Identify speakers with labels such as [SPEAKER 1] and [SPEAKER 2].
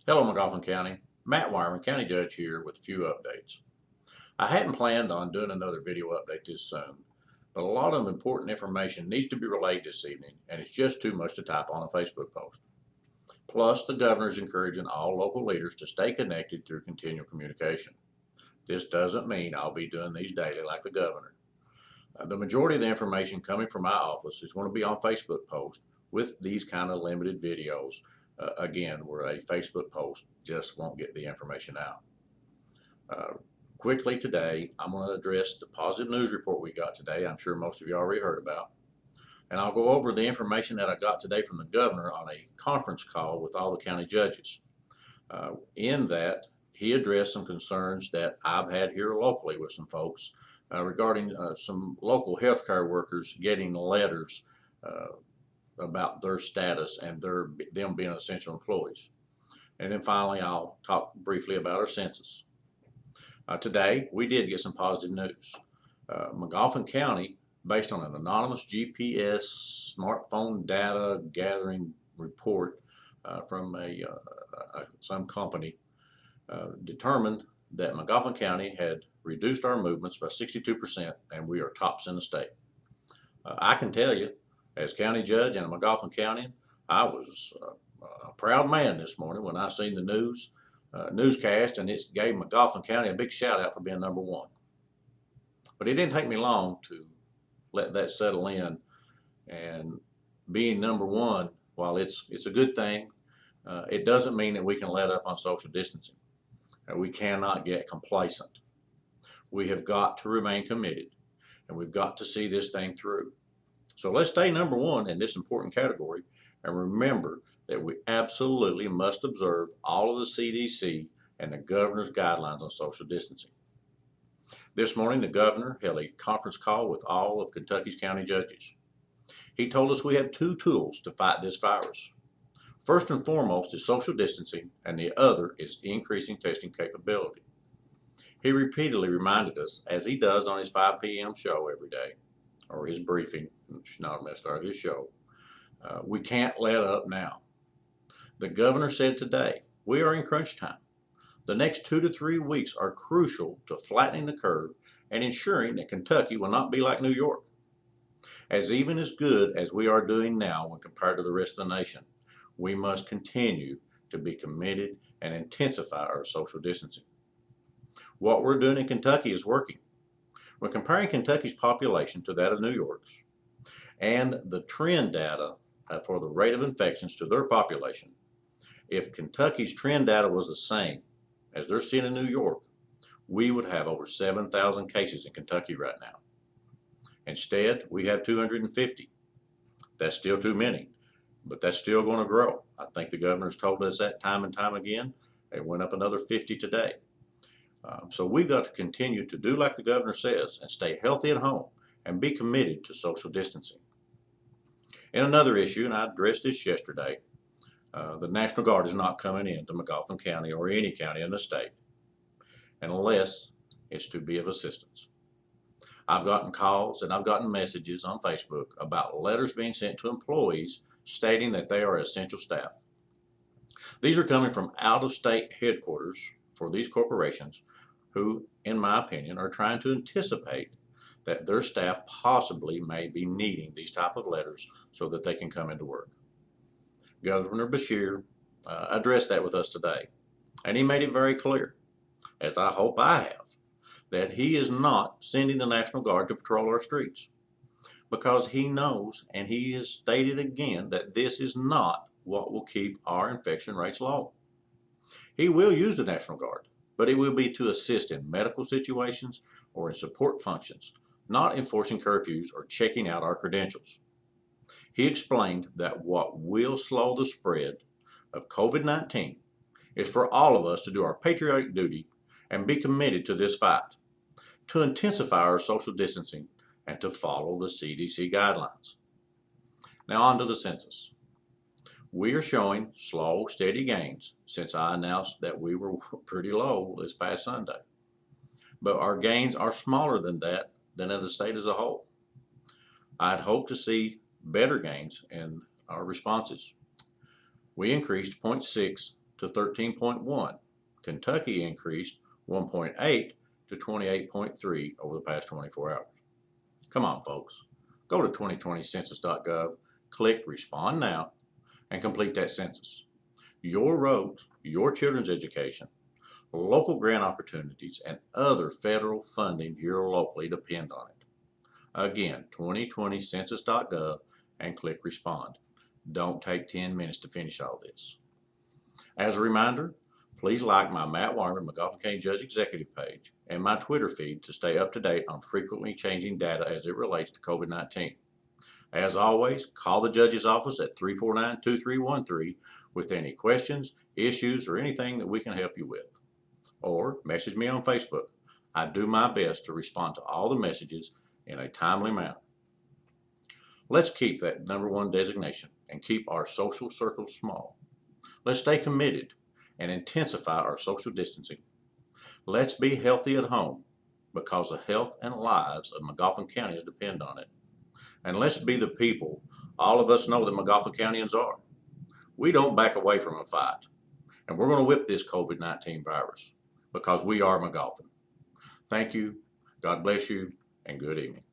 [SPEAKER 1] Hello, Magoffin County. Matt Wyman, County Judge here with a few updates. I hadn't planned on doing another video update this soon, but a lot of important information needs to be relayed this evening, and it's just too much to type on a Facebook post. Plus, the governor is encouraging all local leaders to stay connected through continual communication. This doesn't mean I'll be doing these daily like the governor. The majority of the information coming from my office is going to be on Facebook posts with these kind of limited videos, again, where a Facebook post just won't get the information out. Uh, Quickly today, I'm going to address the positive news report we got today. I'm sure most of you already heard about. And I'll go over the information that I got today from the governor on a conference call with all the county judges. In that, he addressed some concerns that I've had here locally with some folks regarding some local healthcare workers getting letters about their status and them being essential employees. And then finally, I'll talk briefly about our census. Today, we did get some positive news. Magoffin County, based on an anonymous GPS smartphone data gathering report from some company, determined that Magoffin County had reduced our movements by 62%, and we are tops in the state. I can tell you, as county judge in Magoffin County, I was a proud man this morning when I seen the newscast, and it gave Magoffin County a big shout out for being number one. But it didn't take me long to let that settle in, and being number one, while it's a good thing, it doesn't mean that we can let up on social distancing. We cannot get complacent. We have got to remain committed, and we've got to see this thing through. So let's stay number one in this important category, and remember that we absolutely must observe all of the CDC and the governor's guidelines on social distancing. This morning, the governor held a conference call with all of Kentucky's county judges. He told us we have two tools to fight this virus. First and foremost is social distancing, and the other is increasing testing capability. He repeatedly reminded us, as he does on his 5 p.m. show every day, or his briefing, which is not a mess, his show, we can't let up now. The governor said today, we are in crunch time. The next 2 to 3 weeks are crucial to flattening the curve and ensuring that Kentucky will not be like New York. As even as good as we are doing now when compared to the rest of the nation, we must continue to be committed and intensify our social distancing. What we're doing in Kentucky is working. When comparing Kentucky's population to that of New York's and the trend data for the rate of infections to their population, if Kentucky's trend data was the same as they're seeing in New York, we would have over 7,000 cases in Kentucky right now. Instead, we have 250. That's still too many, but that's still going to grow. I think the governor's told us that time and time again. It went up another 50 today. So we've got to continue to do like the governor says and stay healthy at home and be committed to social distancing. And another issue, and I addressed this yesterday, the National Guard is not coming into Magoffin County or any county in the state unless it's to be of assistance. I've gotten calls and I've gotten messages on Facebook about letters being sent to employees stating that they are essential staff. These are coming from out-of-state headquarters for these corporations who, in my opinion, are trying to anticipate that their staff possibly may be needing these type of letters so that they can come into work. Governor Beshear addressed that with us today, and he made it very clear, as I hope I have, that he is not sending the National Guard to patrol our streets because he knows, and he has stated again, that this is not what will keep our infection rates low. He will use the National Guard, but it will be to assist in medical situations or in support functions, not enforcing curfews or checking out our credentials. He explained that what will slow the spread of COVID-19 is for all of us to do our patriotic duty and be committed to this fight, to intensify our social distancing, and to follow the CDC guidelines. Now on to the census. We are showing slow, steady gains since I announced that we were pretty low this past Sunday. But our gains are smaller than that than in the state as a whole. I'd hope to see better gains in our responses. We increased 0.6 to 13.1. Kentucky increased 1.8 to 28.3 over the past 24 hours. Come on, folks. Go to 2020census.gov, click Respond Now, and complete that census. Your roads, your children's education, local grant opportunities, and other federal funding here locally depend on it. Again, 2020census.gov and click Respond. Don't take 10 minutes to finish all this. As a reminder, please like my Matt Wyman, Magoffin County Judge Executive page and my Twitter feed to stay up to date on frequently changing data as it relates to COVID-19. As always, call the judge's office at 349-2313 with any questions, issues, or anything that we can help you with. Or message me on Facebook. I do my best to respond to all the messages in a timely manner. Let's keep that #1 designation and keep our social circles small. Let's stay committed and intensify our social distancing. Let's be healthy at home because the health and lives of Magoffin Countyans depend on it. And let's be the people all of us know that Magoffin Countyans are. We don't back away from a fight. And we're going to whip this COVID-19 virus because we are Magoffin. Thank you, God bless you, and good evening.